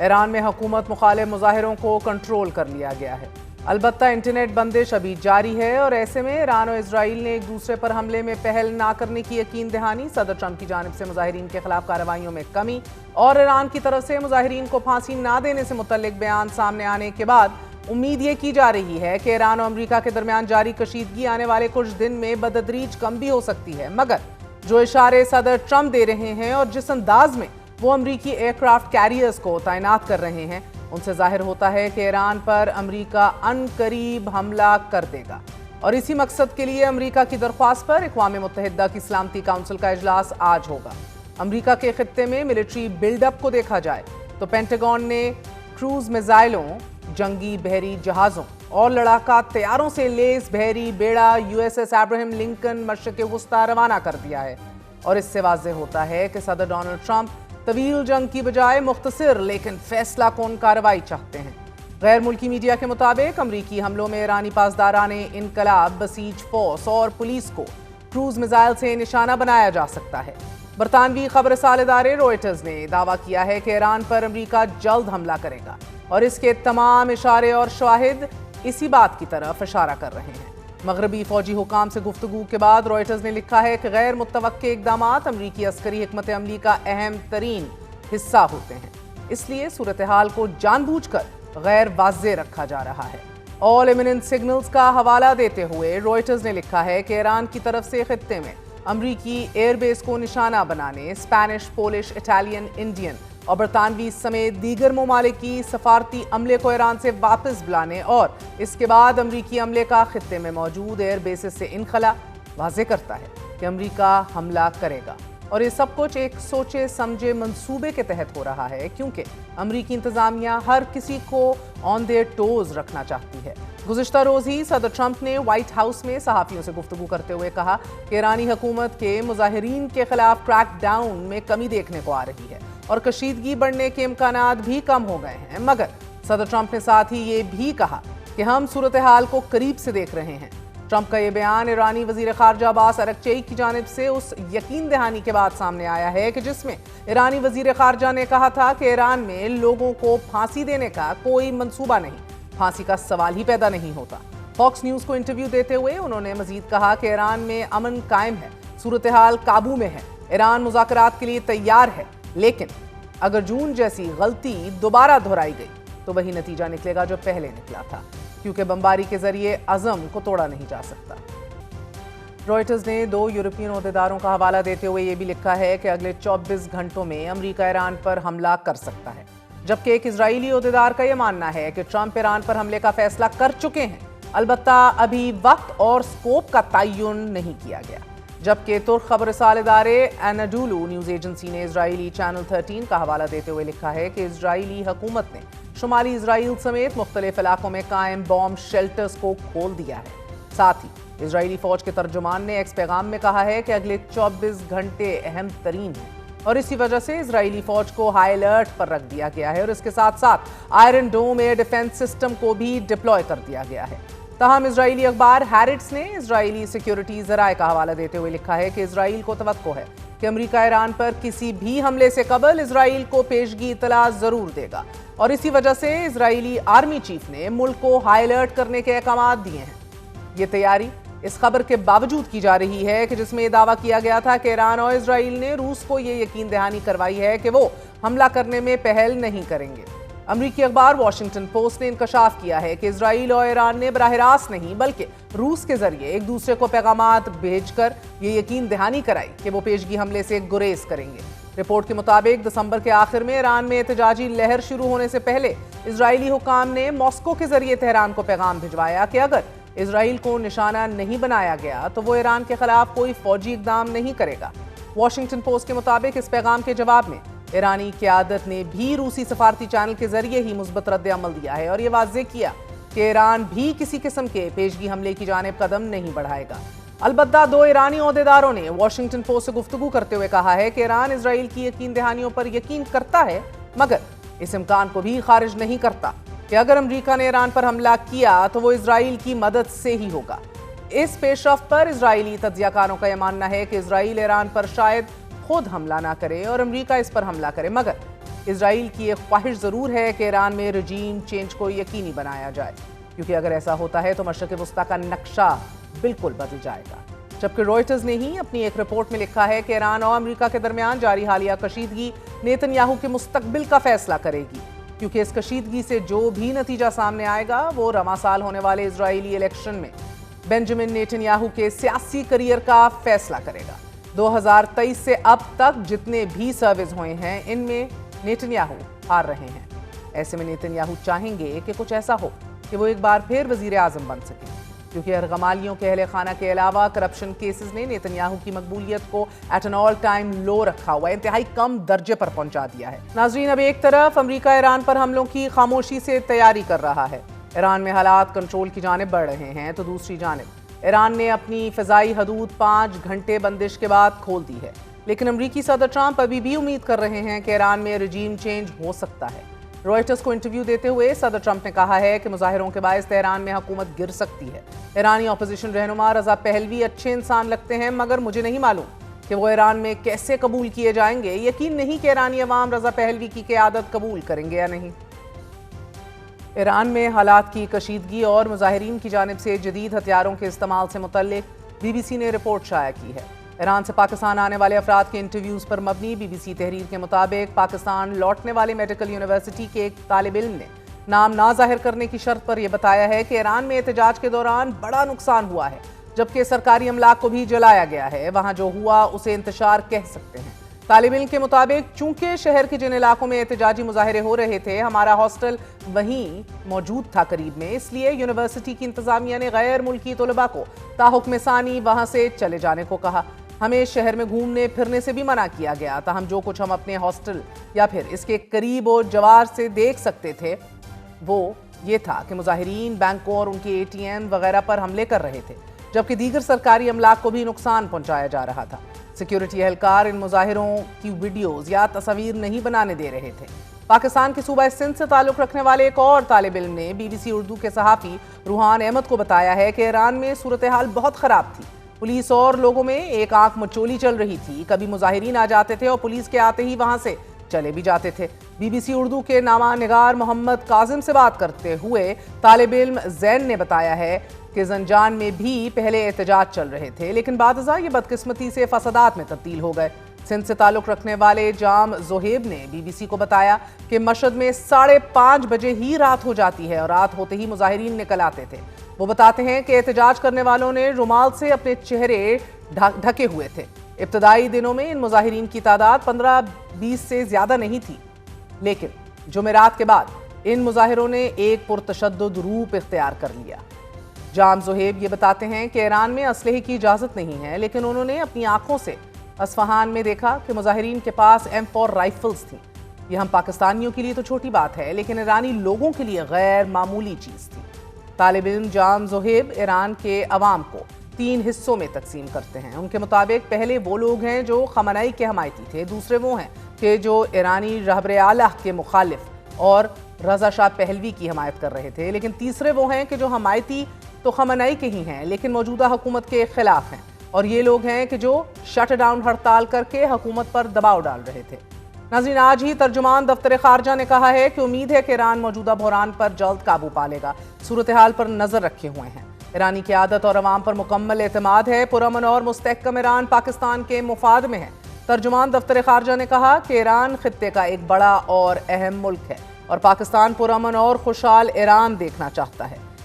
ایران میں حکومت مخالف مظاہروں کو کنٹرول کر لیا گیا ہے۔ البتہ انٹرنیٹ بندش ابھی جاری ہے اور ایسے میں ایران اور اسرائیل نے ایک دوسرے پر حملے میں پہل نہ کرنے کی یقین دہانی۔ صدر ٹرمپ کی جانب سے مظاہرین کے خلاف کارروائیوں میں کمی اور ایران کی طرف سے مظاہرین کو پھانسی نہ دینے سے متعلق بیان سامنے آنے کے بعد امید یہ کی جا رہی ہے کہ ایران اور امریکہ کے درمیان جاری کشیدگی آنے والے کچھ دن میں بتدریج کم بھی ہو سکتی ہے، مگر جو اشارے صدر ٹرمپ دے رہے ہیں اور جس انداز میں وہ امریکی ایئر کرافٹ کیریئرز کو تعینات کر رہے ہیں، ان سے ظاہر ہوتا ہے کہ ایران پر امریکہ ان قریب حملہ کر دے گا، اور اسی مقصد کے لیے امریکہ کی درخواست پر اقوام متحدہ کی سلامتی کونسل کا اجلاس آج ہوگا۔ امریکہ کے خطے میں ملٹری بلڈ اپ کو دیکھا جائے تو پینٹاگون نے کروز میزائلوں، جنگی بحری جہازوں اور لڑاکا طیاروں سے لیس بحری بیڑا USS ابراہم لنکن مشرق وسطی روانہ کر دیا ہے، اور اس سے واضح ہوتا ہے کہ صدر ڈونلڈ ٹرمپ طویل جنگ کی بجائے مختصر لیکن فیصلہ کن کارروائی چاہتے ہیں۔ غیر ملکی میڈیا کے مطابق امریکی حملوں میں ایرانی پاسداران انقلاب، بسیج فورس اور پولیس کو کروز میزائل سے نشانہ بنایا جا سکتا ہے۔ برطانوی خبر رساں ادارے روئٹرز نے دعویٰ کیا ہے کہ ایران پر امریکہ جلد حملہ کرے گا، اور اس کے تمام اشارے اور شواہد اسی بات کی طرف اشارہ کر رہے ہیں۔ مغربی فوجی حکام سے گفتگو کے بعد روئٹرز نے لکھا ہے کہ غیر متوقع اقدامات امریکی عسکری حکمت عملی کا اہم ترین حصہ ہوتے ہیں، اس لیے صورتحال کو جان بوجھ کر غیر واضح رکھا جا رہا ہے۔ آل ایمننٹ سگنلز کا حوالہ دیتے ہوئے روئٹرز نے لکھا ہے کہ ایران کی طرف سے خطے میں امریکی ایئر بیس کو نشانہ بنانے، اسپینش، پولش، اٹالین، انڈین اور برطانوی سمیت دیگر ممالک کی سفارتی عملے کو ایران سے واپس بلانے اور اس کے بعد امریکی عملے کا خطے میں موجود ایئر بیسز سے انخلا واضح کرتا ہے کہ امریکہ حملہ کرے گا، اور یہ سب کچھ ایک سوچے سمجھے منصوبے کے تحت ہو رہا ہے، کیونکہ امریکی انتظامیہ ہر کسی کو آن دیئر ٹوز رکھنا چاہتی ہے۔ گزشتہ روز ہی صدر ٹرمپ نے وائٹ ہاؤس میں صحافیوں سے گفتگو کرتے ہوئے کہا کہ ایرانی حکومت کے مظاہرین کے خلاف کریک ڈاؤن میں کمی دیکھنے کو آ رہی ہے اور کشیدگی بڑھنے کے امکانات بھی کم ہو گئے ہیں، مگر صدر ٹرمپ نے ساتھ ہی یہ بھی کہا کہ ہم صورتحال کو قریب سے دیکھ رہے ہیں۔ ٹرمپ کا یہ بیان ایرانی وزیر خارجہ عباس اراغچی کی جانب سے اس یقین دہانی کے بعد سامنے آیا ہے کہ جس میں ایرانی وزیر خارجہ نے کہا تھا کہ ایران میں لوگوں کو پھانسی دینے کا کوئی منصوبہ نہیں، پھانسی کا سوال ہی پیدا نہیں ہوتا۔ فاکس نیوز کو انٹرویو دیتے ہوئے انہوں نے مزید کہا کہ ایران میں امن قائم ہے، صورتحال قابو میں ہے، ایران مذاکرات کے لیے تیار ہے، لیکن اگر جون جیسی غلطی دوبارہ دہرائی گئی تو وہی نتیجہ نکلے گا جو پہلے نکلا تھا، کیونکہ بمباری کے ذریعے عزم کو توڑا نہیں جا سکتا۔ روئٹرز نے 2 یورپین عہدیداروں کا حوالہ دیتے ہوئے یہ بھی لکھا ہے کہ اگلے 24 گھنٹوں میں امریکہ ایران پر حملہ کر سکتا ہے، جبکہ ایک اسرائیلی عہدیدار کا یہ ماننا ہے کہ ٹرمپ ایران پر حملے کا فیصلہ کر چکے ہیں، البتہ ابھی وقت اور سکوپ کا تعین نہیں کیا گیا۔ جبکہ ترک خبر رساں ادارے اناڈولو نیوز ایجنسی نے اسرائیلی چینل 13 کا حوالہ دیتے ہوئے لکھا ہے کہ اسرائیلی حکومت نے شمالی اسرائیل سمیت مختلف علاقوں میں قائم بام شیلٹرز کو کھول دیا ہے۔ ساتھ ہی اسرائیلی فوج کے ترجمان نے ایکس پیغام میں کہا ہے کہ اگلے 24 گھنٹے اہم ترین ہیں، اور اسی وجہ سے اسرائیلی فوج کو ہائی الرٹ پر رکھ دیا گیا ہے، اور اس کے ساتھ ساتھ Iron Dome air defence system کو بھی ڈپلوائے کر دیا گیا ہے۔ تاہم اسرائیلی اخبار ہیرٹس نے اسرائیلی سیکیورٹی ذرائع کا حوالہ دیتے ہوئے لکھا ہے کہ اسرائیل کو توقع ہے کہ امریکہ ایران پر کسی بھی حملے سے قبل اسرائیل کو پیشگی اطلاع ضرور دے گا، اور اسی وجہ سے اسرائیلی آرمی چیف نے ملک کو ہائی الرٹ کرنے کے احکامات دیے ہیں۔ یہ تیاری اس خبر کے باوجود کی جا رہی ہے کہ جس میں یہ دعویٰ کیا گیا تھا کہ ایران اور اسرائیل نے روس کو یہ یقین دہانی کروائی ہے کہ وہ حملہ کرنے میں پہل نہیں کریں گے۔ امریکی اخبار واشنگٹن پوسٹ نے انکشاف کیا ہے کہ اسرائیل اور ایران نے براہ راست نہیں بلکہ روس کے ذریعے ایک دوسرے کو پیغامات بھیج کر یہ یقین دہانی کرائی کہ وہ پیشگی حملے سے گریز کریں گے۔ رپورٹ کے مطابق دسمبر کے آخر میں ایران میں احتجاجی لہر شروع ہونے سے پہلے اسرائیلی حکام نے ماسکو کے ذریعے تہران کو پیغام بھجوایا کہ اگر اسرائیل کو نشانہ نہیں بنایا گیا تو وہ ایران کے خلاف کوئی فوجی اقدام نہیں کرے گا۔ واشنگٹن پوسٹ کے مطابق اس پیغام کے جواب میں ایرانی قیادت نے بھی روسی سفارتی چینل کے ذریعے ہی مثبت رد عمل دیا ہے اور یہ واضح کیا کہ ایران بھی کسی قسم کے پیشگی حملے کی جانب قدم نہیں بڑھائے گا۔ البتہ 2 ایرانی عہدیداروں نے واشنگٹن پوسٹ سے گفتگو کرتے ہوئے کہا ہے کہ ایران اسرائیل کی یقین دہانیوں پر یقین کرتا ہے، مگر اس امکان کو بھی خارج نہیں کرتا کہ اگر امریکہ نے ایران پر حملہ کیا تو وہ اسرائیل کی مدد سے ہی ہوگا۔ اس پیش رفت پر اسرائیلی تجزیہ کاروں کا یہ ماننا ہے کہ اسرائیل ایران پر شاید خود حملہ نہ کرے اور امریکہ اس پر حملہ کرے، مگر اسرائیل کی ایک خواہش ضرور ہے کہ ایران میں رجیم چینج کو یقینی بنایا جائے، کیونکہ اگر ایسا ہوتا ہے تو مشرق وسطیٰ کا نقشہ بالکل بدل جائے گا۔ جبکہ روئٹرز نے ہی اپنی ایک رپورٹ میں لکھا ہے کہ ایران اور امریکہ کے درمیان جاری حالیہ کشیدگی نیتن یاہو کے مستقبل کا فیصلہ کرے گی، کیونکہ اس کشیدگی سے جو بھی نتیجہ سامنے آئے گا وہ رواں سال ہونے والے اسرائیلی الیکشن میں بنجمن نیتن یاہو کے سیاسی کریئر کا فیصلہ کرے گا۔ 2023 سے اب تک جتنے بھی سروز ہوئے ہیں ان میں نیتن یاہو ہار رہے ہیں۔ ایسے میں نیتن یاہو چاہیں گے کہ کچھ ایسا ہو کہ وہ ایک بار پھر وزیر اعظم بن سکیں، کیونکہ ارغمالیوں کے اہل خانہ کے علاوہ کرپشن کیسز نے نیتن یاہو کی مقبولیت کو ایٹ این آل ٹائم لو رکھا ہوا ہے، انتہائی کم درجے پر پہنچا دیا ہے۔ ناظرین، اب ایک طرف امریکہ ایران پر حملوں کی خاموشی سے تیاری کر رہا ہے، ایران میں حالات کنٹرول کی جانب بڑھ رہے ہیں، تو دوسری جانب ایران نے اپنی فضائی حدود 5 گھنٹے بندش کے بعد کھول دی ہے، لیکن امریکی صدر ٹرمپ ابھی بھی امید کر رہے ہیں کہ ایران میں رجیم چینج ہو سکتا ہے۔ روئٹرز کو انٹرویو دیتے ہوئے صدر ٹرمپ نے کہا ہے کہ مظاہروں کے باعث تہران میں حکومت گر سکتی ہے۔ ایرانی اپوزیشن رہنما رضا پہلوی اچھے انسان لگتے ہیں، مگر مجھے نہیں معلوم کہ وہ ایران میں کیسے قبول کیے جائیں گے۔ یقین نہیں کہ ایرانی عوام رضا پہلوی کی قیادت قبول کریں گے یا نہیں۔ ایران میں حالات کی کشیدگی اور مظاہرین کی جانب سے جدید ہتھیاروں کے استعمال سے متعلق بی بی سی نے رپورٹ شائع کی ہے۔ ایران سے پاکستان آنے والے افراد کے انٹرویوز پر مبنی بی بی سی تحریر کے مطابق پاکستان لوٹنے والے میڈیکل یونیورسٹی کے ایک طالب علم نے نام نہ ظاہر کرنے کی شرط پر یہ بتایا ہے کہ ایران میں احتجاج کے دوران بڑا نقصان ہوا ہے، جبکہ سرکاری املاک کو بھی جلایا گیا ہے، وہاں جو ہوا اسے انتشار کہہ سکتے ہیں۔ طالب علم کے مطابق چونکہ شہر کے جن علاقوں میں احتجاجی مظاہرے ہو رہے تھے ہمارا ہاسٹل وہیں موجود تھا قریب میں، اس لیے یونیورسٹی کی انتظامیہ نے غیر ملکی طلباء کو تاحکم ثانی وہاں سے چلے جانے کو کہا۔ ہمیں شہر میں گھومنے پھرنے سے بھی منع کیا گیا، تاہم جو کچھ ہم اپنے ہاسٹل یا پھر اس کے قریب و جوار سے دیکھ سکتے تھے وہ یہ تھا کہ مظاہرین بینکوں اور ان کے اے ٹی ایم وغیرہ پر حملے کر رہے تھے، جبکہ دیگر سرکاری املاک کو بھی نقصان پہنچایا جا رہا تھا۔ سیکیورٹی اہلکار ان مظاہروں کی ویڈیوز یا تصاویر نہیں بنانے دے رہے تھے۔ پاکستان کے صوبہ سندھ سے تعلق رکھنے والے ایک اور طالب علم نے بی بی سی اردو کے صحافی روحان احمد کو بتایا ہے کہ ایران میں صورتحال بہت خراب تھی، پولیس اور لوگوں میں ایک آنکھ مچولی چل رہی تھی، کبھی مظاہرین آ جاتے تھے اور پولیس کے آتے ہی وہاں سے چلے بھی جاتے تھے۔ بی بی سی اردو کے نامہ نگار محمد کاظم سے بات کرتے ہوئے طالب علم زین نے بتایا ہے کہ زنجان میں بھی پہلے احتجاج چل رہے تھے، لیکن بعد ازاں یہ بدقسمتی سے فسادات میں تبدیل ہو گئے۔ سندھ سے تعلق رکھنے والے جام زہیب نے بی بی سی کو بتایا کہ مشہد میں 5:30 بجے ہی رات ہو جاتی ہے اور رات ہوتے ہی مظاہرین نکل آتے تھے۔ وہ بتاتے ہیں کہ احتجاج کرنے والوں نے رومال سے اپنے چہرے ڈھکے ہوئے تھے۔ ابتدائی دنوں میں ان مظاہرین کی تعداد 15-20 سے زیادہ نہیں تھی، لیکن جمعرات کے بعد ان مظاہروں نے ایک پرتشدد روپ اختیار کر لیا۔ جام زہیب یہ بتاتے ہیں کہ ایران میں اسلحے کی اجازت نہیں ہے، لیکن انہوں نے اپنی آنکھوں سے اصفہان میں دیکھا کہ مظاہرین کے پاس M4 رائفلز تھیں۔ یہ ہم پاکستانیوں کے لیے تو چھوٹی بات ہے، لیکن ایرانی لوگوں کے لیے غیر معمولی چیز تھی۔ طالب علم جام زہیب ایران کے عوام کو 3 حصوں میں تقسیم کرتے ہیں۔ ان کے مطابق پہلے وہ لوگ ہیں جو خامنئی کے حمایتی تھے، دوسرے وہ ہیں کہ جو ایرانی رہبر اعلیٰ کے مخالف اور رضا شاہ پہلوی کی حمایت کر رہے تھے، لیکن تیسرے وہ ہیں کہ جو حمایتی تو خامنئی کے ہی ہیں لیکن موجودہ حکومت کے خلاف ہیں، اور یہ لوگ ہیں کہ جو شٹ ڈاؤن ہڑتال کر کے حکومت پر دباؤ ڈال رہے تھے۔ ناظرین، آج ہی ترجمان دفتر خارجہ نے کہا ہے کہ امید ہے کہ ایران موجودہ بحران پر جلد قابو پا لے گا، صورتحال پر نظر رکھے ہوئے ہیں۔ ایرانی قیادت اور عوام پر مکمل اعتماد ہے، پرامن اور مستحکم ایران پاکستان کے مفاد میں ہے۔ ترجمان دفتر خارجہ نے کہا کہ ایران خطے کا ایک بڑا اور اہم ملک ہے اور پاکستان پرامن اور خوشحال ایران دیکھنا چاہتا ہے۔